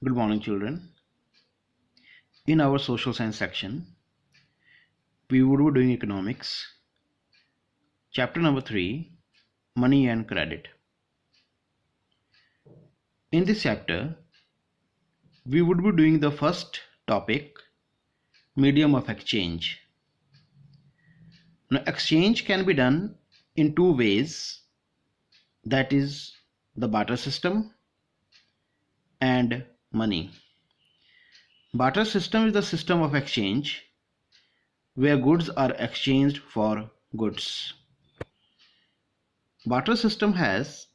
Good morning, children. In our social science section, we would be doing economics, chapter number 3, money and credit. In this chapter, we would be doing the first topic, medium of exchange. Now, exchange can be done in two ways, that is the barter system and money. Barter system is the system of exchange where goods are exchanged for goods. Barter system has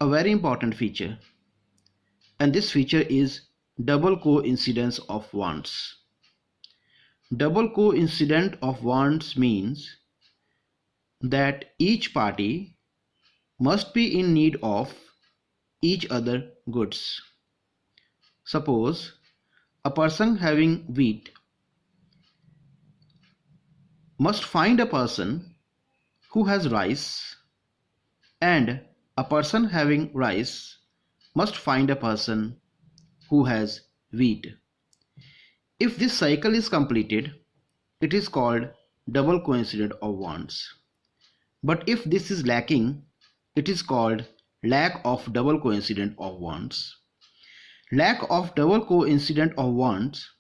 a very important feature, and this feature is double coincidence of wants. Double coincidence of wants means that each party must be in need of each other goods. Suppose a person having wheat must find a person who has rice, and a person having rice must find a person who has wheat. If this cycle is completed, it is called double coincidence of wants. But if this is lacking, it is called lack of double coincidence of wants. Lack of double coincidence of wants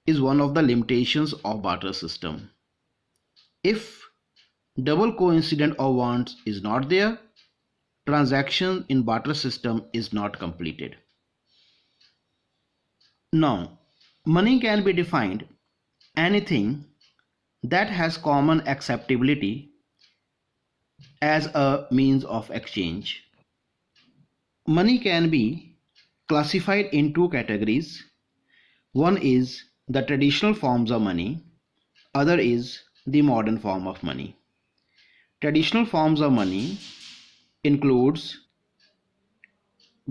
is one of the limitations of barter system. If double coincidence of wants is not there, transaction in barter system is not completed. Now, money can be defined anything that has common acceptability as a means of exchange. Money can be classified in two categories. One is the traditional forms of money, other is the modern form of money. Traditional forms of money includes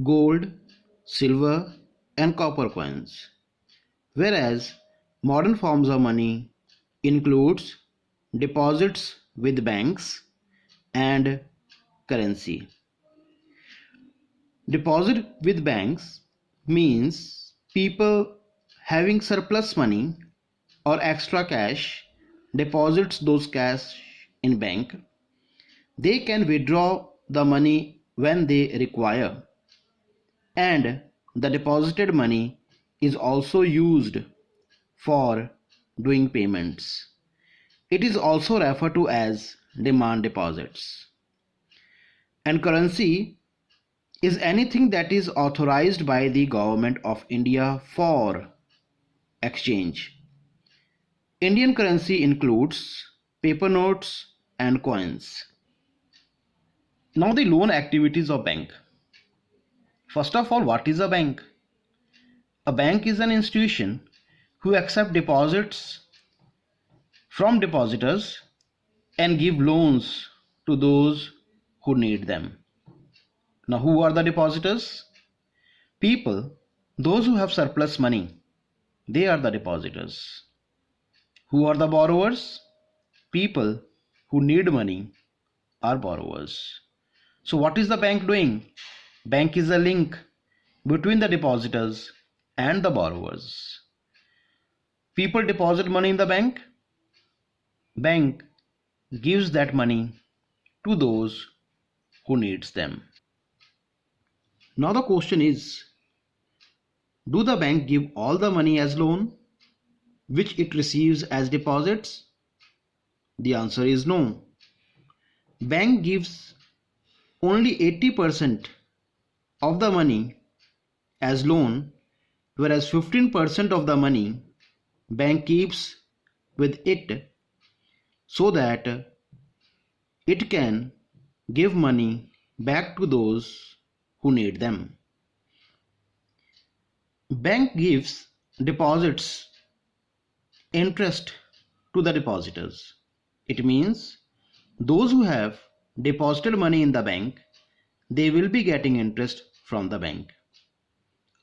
gold, silver, and copper coins, whereas modern forms of money includes deposits with banks and currency. Deposit with banks means people having surplus money or extra cash deposits those cash in bank. They can withdraw the money when they require, and the deposited money is also used for doing payments. It is also referred to as demand deposits. And currency is anything that is authorized by the government of India for exchange. Indian currency includes paper notes and coins. Now the loan activities of bank. First of all, what is a bank? A bank is an institution who accept deposits from depositors and give loans to those who need them. Now, who are the depositors? People, those who have surplus money, they are the depositors. Who are the borrowers? People who need money are borrowers. So what is the bank doing? Bank is a link between the depositors and the borrowers. People deposit money in the bank. Bank gives that money to those who needs them. Now the question is, do the bank give all the money as loan which it receives as deposits? The answer is no. Bank gives only 80% of the money as loan, whereas 15% of the money bank keeps with it so that it can give money back to those who need them. Bank gives deposits interest to the depositors. It means those who have deposited money in the bank, they will be getting interest from the bank.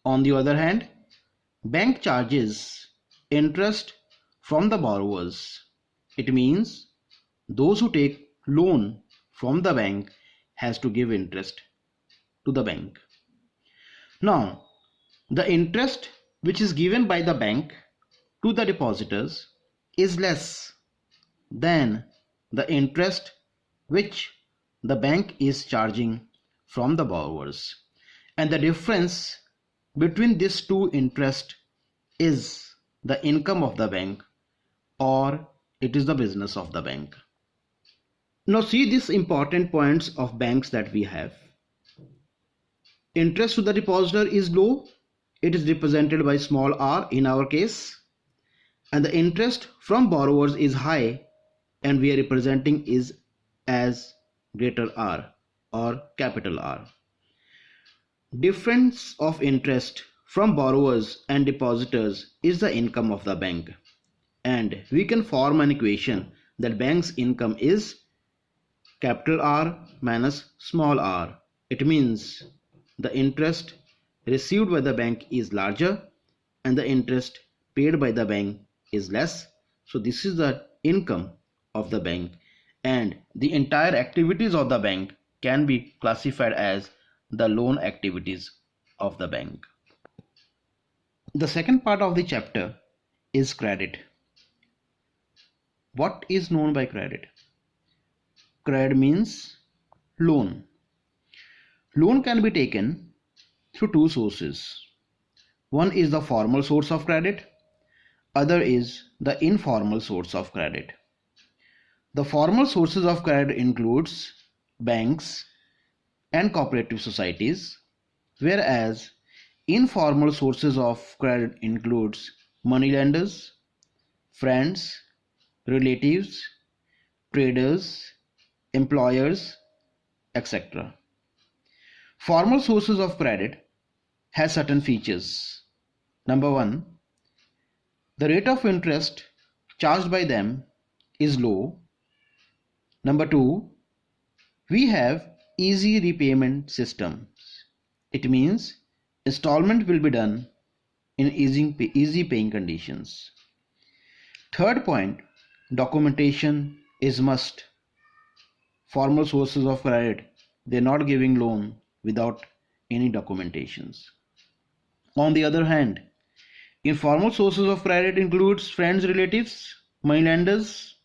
On the other hand, bank charges interest from the borrowers. It means those who take loan from the bank has to give interest to the bank. Now, The interest which is given by the bank to the depositors is less than the interest which the bank is charging from the borrowers. And the difference between these two interests is the income of the bank, or it is the business of the bank. Now see these important points of banks that we have. Interest to the depositor is low. It is represented by small r in our case. And the interest from borrowers is high, and we are representing is as greater R or capital R. Difference of interest from borrowers and depositors is the income of the bank. And we can form an equation that bank's income is capital R minus small r. It means the interest received by the bank is larger and the interest paid by the bank is less. So this is the income of the bank, and the entire activities of the bank can be classified as the loan activities of the bank. The second part of the chapter is credit. What is known by credit? Credit means loan. Loan can be taken through two sources. One is the formal source of credit, other is the informal source of credit. The formal sources of credit includes banks and cooperative societies, whereas informal sources of credit includes moneylenders, friends, relatives, traders, employers, etc. Formal sources of credit has certain features. Number one, the rate of interest charged by them is low. Number two, we have easy repayment systems. It means installment will be done in easy paying conditions. Third point, documentation is must. Formal sources of credit, they're not giving loan without any documentations. On the other hand, informal sources of credit includes friends, relatives, moneylenders,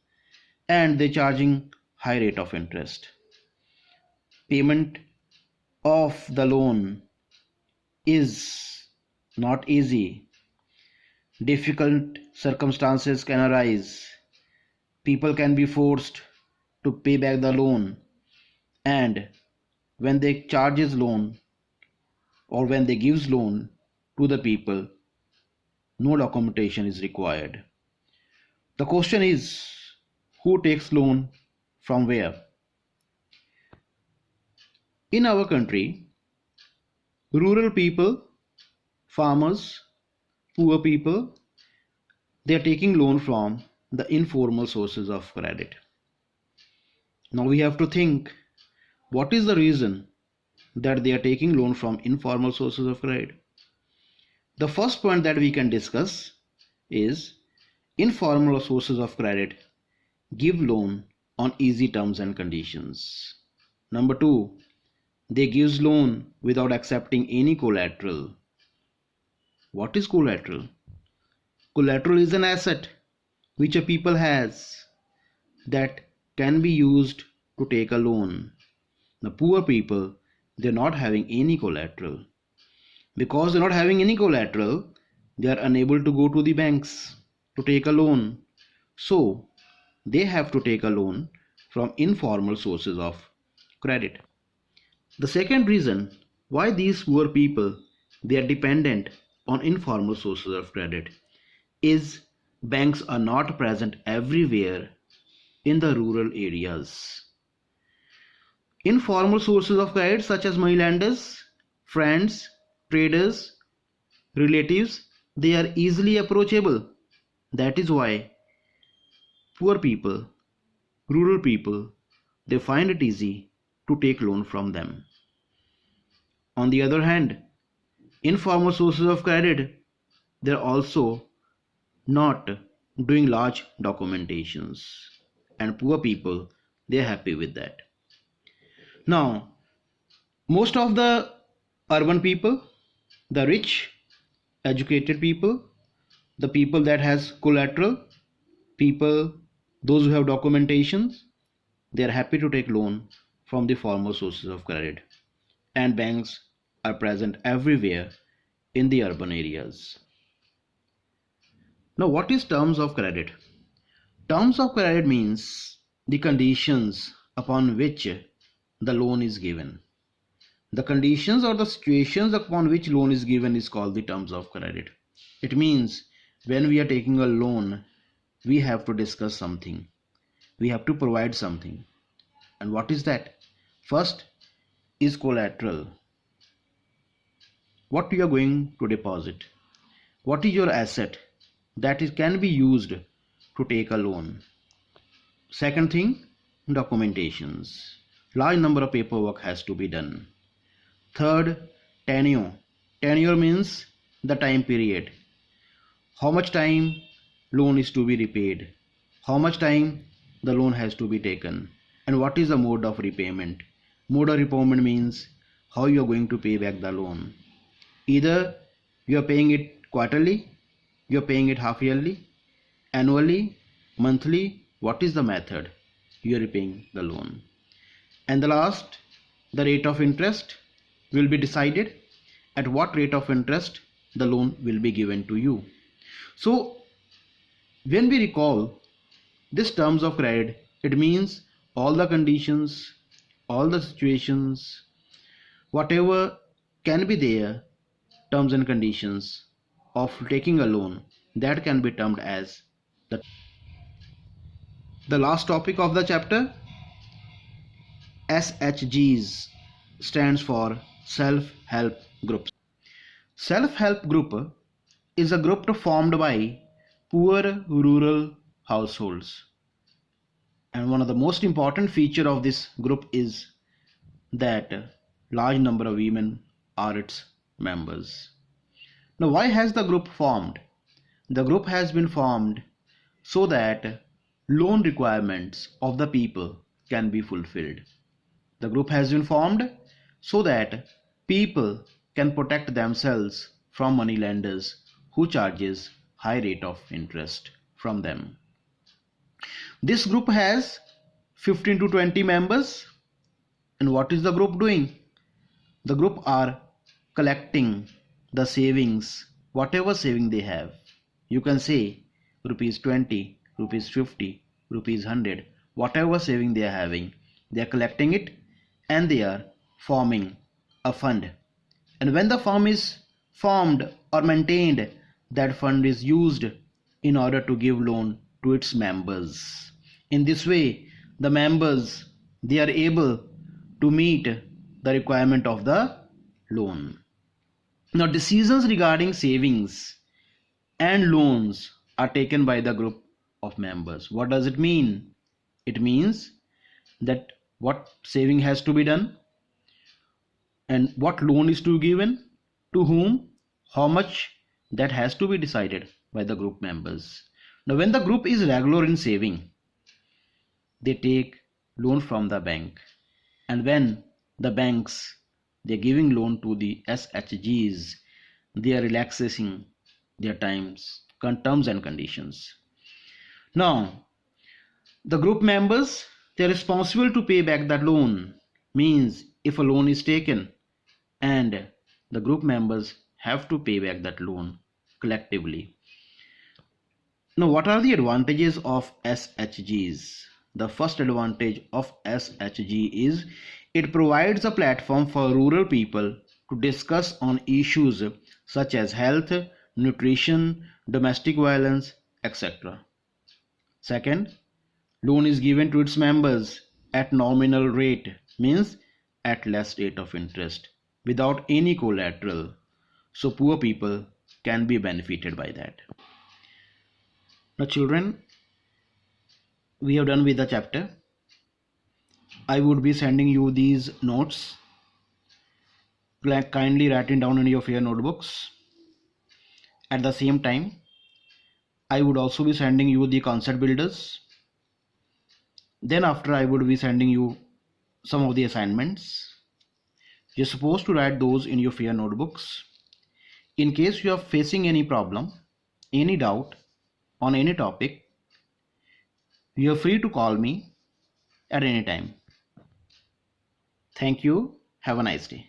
and they're charging high rate of interest. Payment of the loan is not easy. Difficult circumstances can arise. People can be forced to pay back the loan, and when they charges loan or when they gives loan to the people, no documentation is required. The question is, who takes loan from where? In our country, rural people, farmers, poor people, they are taking loan from the informal sources of credit. Now we have to think, what is the reason that they are taking loan from informal sources of credit? The first point that we can discuss is informal sources of credit give loan on easy terms and conditions. Number two, they gives loan without accepting any collateral. What is collateral? Collateral is an asset which a people has that can be used to take a loan. The poor people, they're not having any collateral. Because they're not having any collateral, they are unable to go to the banks to take a loan. So they have to take a loan from informal sources of credit. The second reason why these poor people, they are dependent on informal sources of credit is banks are not present everywhere in the rural areas. Informal sources of credit such as moneylenders, friends, traders, relatives, they are easily approachable. That is why poor people, rural people, they find it easy to take loan from them. On the other hand, informal sources of credit, they're also not doing large documentations, and poor people, they're happy with that. Now, most of the urban people, the rich, educated people, the people that has collateral, people, those who have documentations, they are happy to take loan from the former sources of credit. And banks are present everywhere in the urban areas. Now, what is terms of credit? Terms of credit means the conditions upon which the loan is given. The conditions or the situations upon which loan is given is called the terms of credit. It means when we are taking a loan, we have to discuss something. We have to provide something. And what is that? First is collateral. What you are going to deposit? What is your asset that can be used to take a loan? Second thing, documentations. Large number of paperwork has to be done. Third, tenure. Tenure means the time period. How much time loan is to be repaid? How much time the loan has to be taken? And what is the mode of repayment? Mode of repayment means how you are going to pay back the loan. Either you are paying it quarterly, you are paying it half yearly, annually, monthly. What is the method you are repaying the loan? And the last, the rate of interest will be decided at what rate of interest the loan will be given to you. So when we recall this terms of credit, it means all the conditions, all the situations, whatever can be there, terms and conditions of taking a loan, that can be termed as the last topic of the chapter. SHGs stands for self-help groups. Self-help group is a group formed by poor rural households, and one of the most important feature of this group is that large number of women are its members. Now, why has the group formed? The group has been formed so that loan requirements of the people can be fulfilled. The group has been formed so that people can protect themselves from money lenders who charges high rate of interest from them. This group has 15 to 20 members. And what is the group doing? The group are collecting the savings, whatever saving they have. You can say rupees 20, rupees 50, rupees 100, whatever saving they are having, they are collecting it and they are forming a fund. And when the firm is formed or maintained, that fund is used in order to give loan to its members. In this way, the members, they are able to meet the requirement of the loan. Now, decisions regarding savings and loans are taken by the group of members. What does it mean? It means that what saving has to be done and what loan is to be given to whom, how much, that has to be decided by the group members. Now, when the group is regular in saving, they take loan from the bank, and when the banks, they're giving loan to the SHGs, they are relaxing their terms and conditions. Now, the group members, they are responsible to pay back that loan. Means if a loan is taken and the group members have to pay back that loan collectively. Now, what are the advantages of SHGs? The first advantage of SHG is it provides a platform for rural people to discuss on issues such as health, nutrition, domestic violence, etc. Second, loan is given to its members at nominal rate, means at less rate of interest, without any collateral. So poor people can be benefited by that. Now children, we have done with the chapter. I would be sending you these notes. Kindly write it down in your fair notebooks. At the same time, I would also be sending you the concept builders. Then after, I would be sending you some of the assignments. You're supposed to write those in your fair notebooks. In case you are facing any problem, any doubt on any topic, you are free to call me at any time. Thank you. Have a nice day.